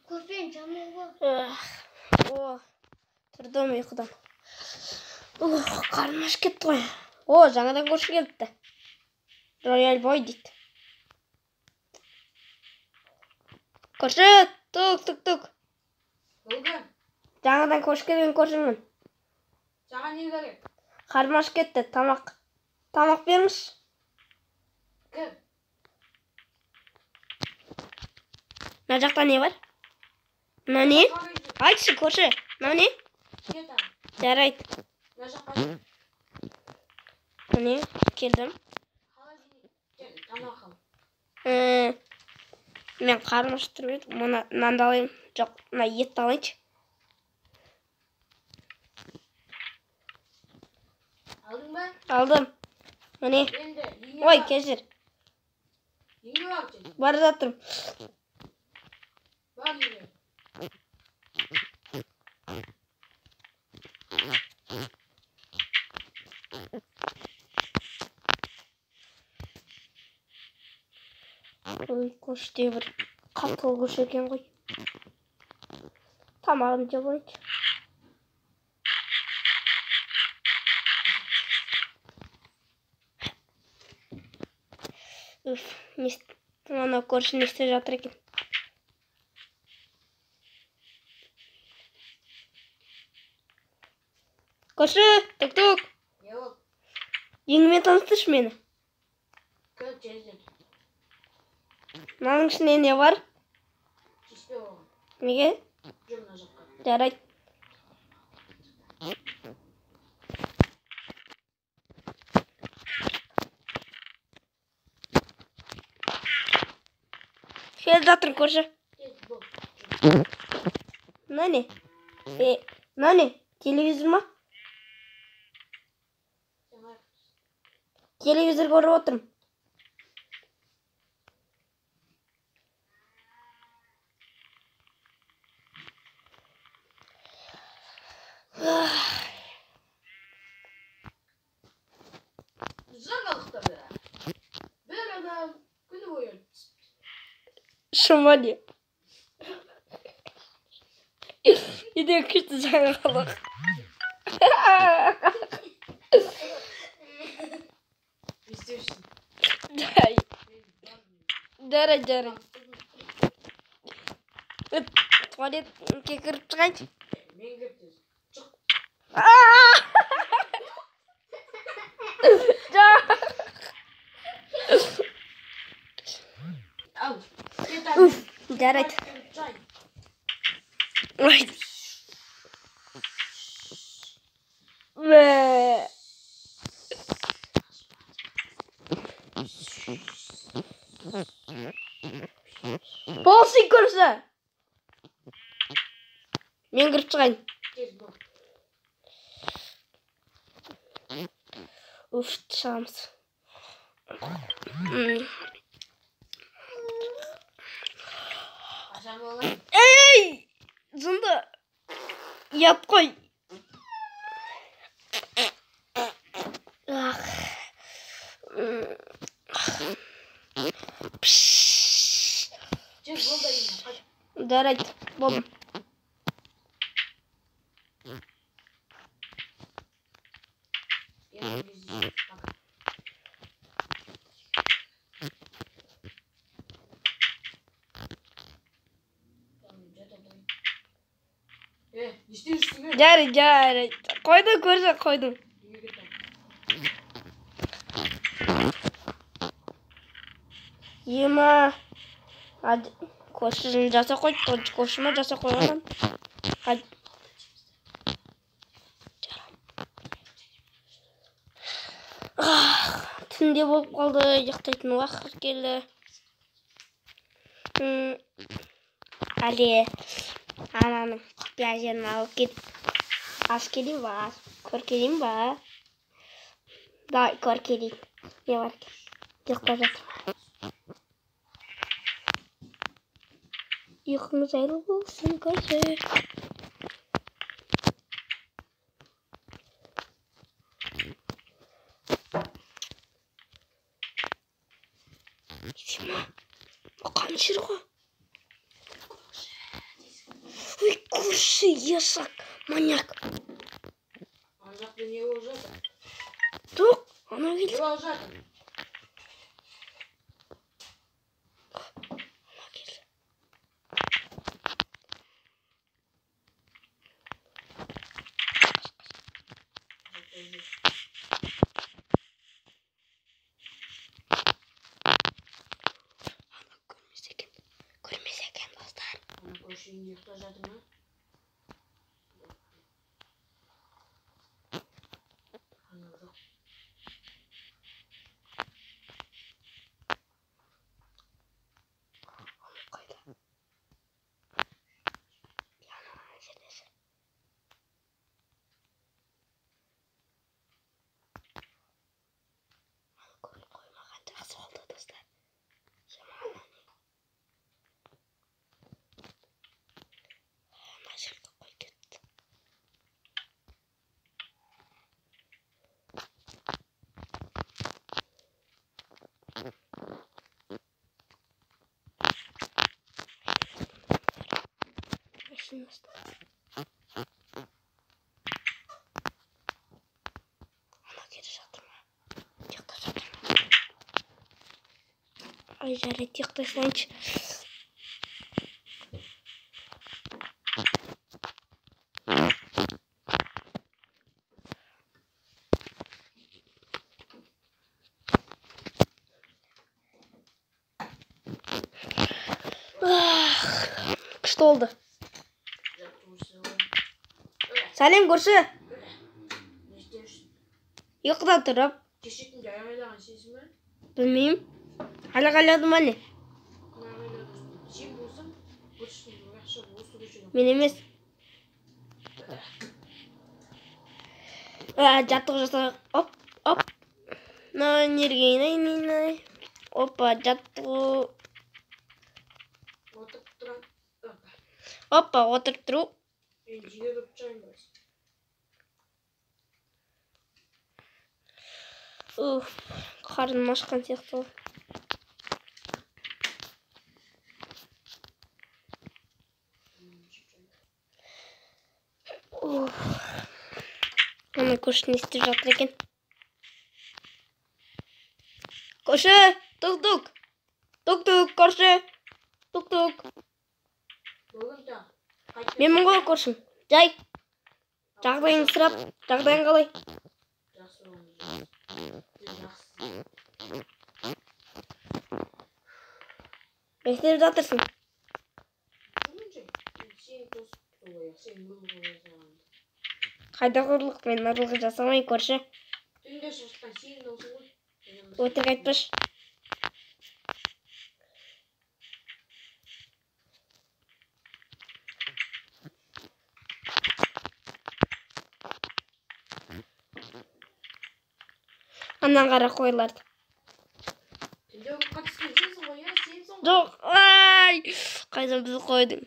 Көпен жамылғы. Тұрдым ұйқыдан. Қарным ашып кетті ғой. Жаңадан көрші келіпті. Рояль бой дейді. Көрші, тук. Болған. Жаңадан көрші келген көршіңмін. Саған не керек? Қарным ашып кетті, тамақ беріңіз. Кім? Мына жақта не бар? Мына не? Айтшы, көрші. Мына не? Жарайды. Мына жаққа жүр. Міне, келдім. Тамақ ал. Мен қарным ашып тұрып едім. Мынаны алайын. Жоқ, мына етті алайыншы. Алдың ба? Алдым. Міне. Ой, кешір. Үйге барып жүр. Бара жатырмын. Бар үйге. Ой, көште бір қатқыл көш екен ғой. Тамағын жеп алайыншы. Ана көрші не істеп жатыр екен. Көрші, тук. Не болды? Еңімен таныстыршы мені. Көп жезік. Мынаның ішінде не бар? Шешпе оған. Неге? Жүр мына жаққа. Жарайды. Келіп жатыр көрші. Мына не? Мына не? Телевизор ма? Телевизор көріп отырмын. Жаңалықтар да. Бір адам күні бойы. Шыма не? Үйде күшті жаңалық. Істеушін. Жарайды. Туалетке кіріп шығайыншы. Мен кіріп жүр. Шық. Ал. Жарайды. Ой. Болсын көрші. Мен кіріп шығайын. Шығамыз. Қашан болайын? Ей! Зынды. Ят қой. Жүр болды енді. Жарайды, болдым. Жарайды. Қойдың көрші, қойдың. Ема. Көршін жаса қойды. Көршіма жаса қойғаннан. Түнде болып қалды. Ұйықтайтын уақыт келді. Әлі ананың құпия жерін алып кетіп ас келейін ба? Көр келейін ба? Да, көр келейін. Не бар екен? Ұйықтап жатыр. Ұйқыңыз жайлы болсын, көрші. Сема, қаншыр ғой? көрші ешак, маньяк. Ана жақта не болып жатыр? Жоқ, ана Не келді. болып жатыр? Ана келді. Көрмесе екен достар. Ана көрші үйінде ұйықтап жатыр ма? Ана жоқ. Қайда? Ана жердесі. Ана көріп қоймаған жақсы болды достар. Ана жерге қой кетті. Машинасы. Ана келе жатыр ма? Ұйықтап жатыр ма? Ай, жарайды, ұйықтасайыншы. Күшті болды. Сәлем көрші. Не істеуші? Ұйқыда тұрып. Кешетін жарамайлаған сенсің бе? Білмеймін. Ала-қалады ма не? Сен болсаң, көршінің жақшы осы көшеден. Мен емес. Жаттық жасақ. Оп, оп. Нерген. Опа, жаттық. Отырып тұрам. Опа, отырып тұру. Мен жиге көріп тұрайын барсын. Қарным ашқан сияқты. Ана көрші не істеп жатыр екен? Көрші, тук-тук. Тук-тук, көрші. Тук-тук. Бүгін тағы. Менмін ғой көршім. Жай. Жағдайыңды сұрап, жағдайың қалай? Жақсы болыңыз. Не істеп жатырсың? Қайда қорлық, мен ұрлық жасамай көрші. Түнде шыққан сен досың ғой. Өтірік айтпаш. Анан қара қойларды. Түнде қатысқан сенсің ғой, я сенсің ғой. Жоқ, ай! Қайдан бізді қойдың?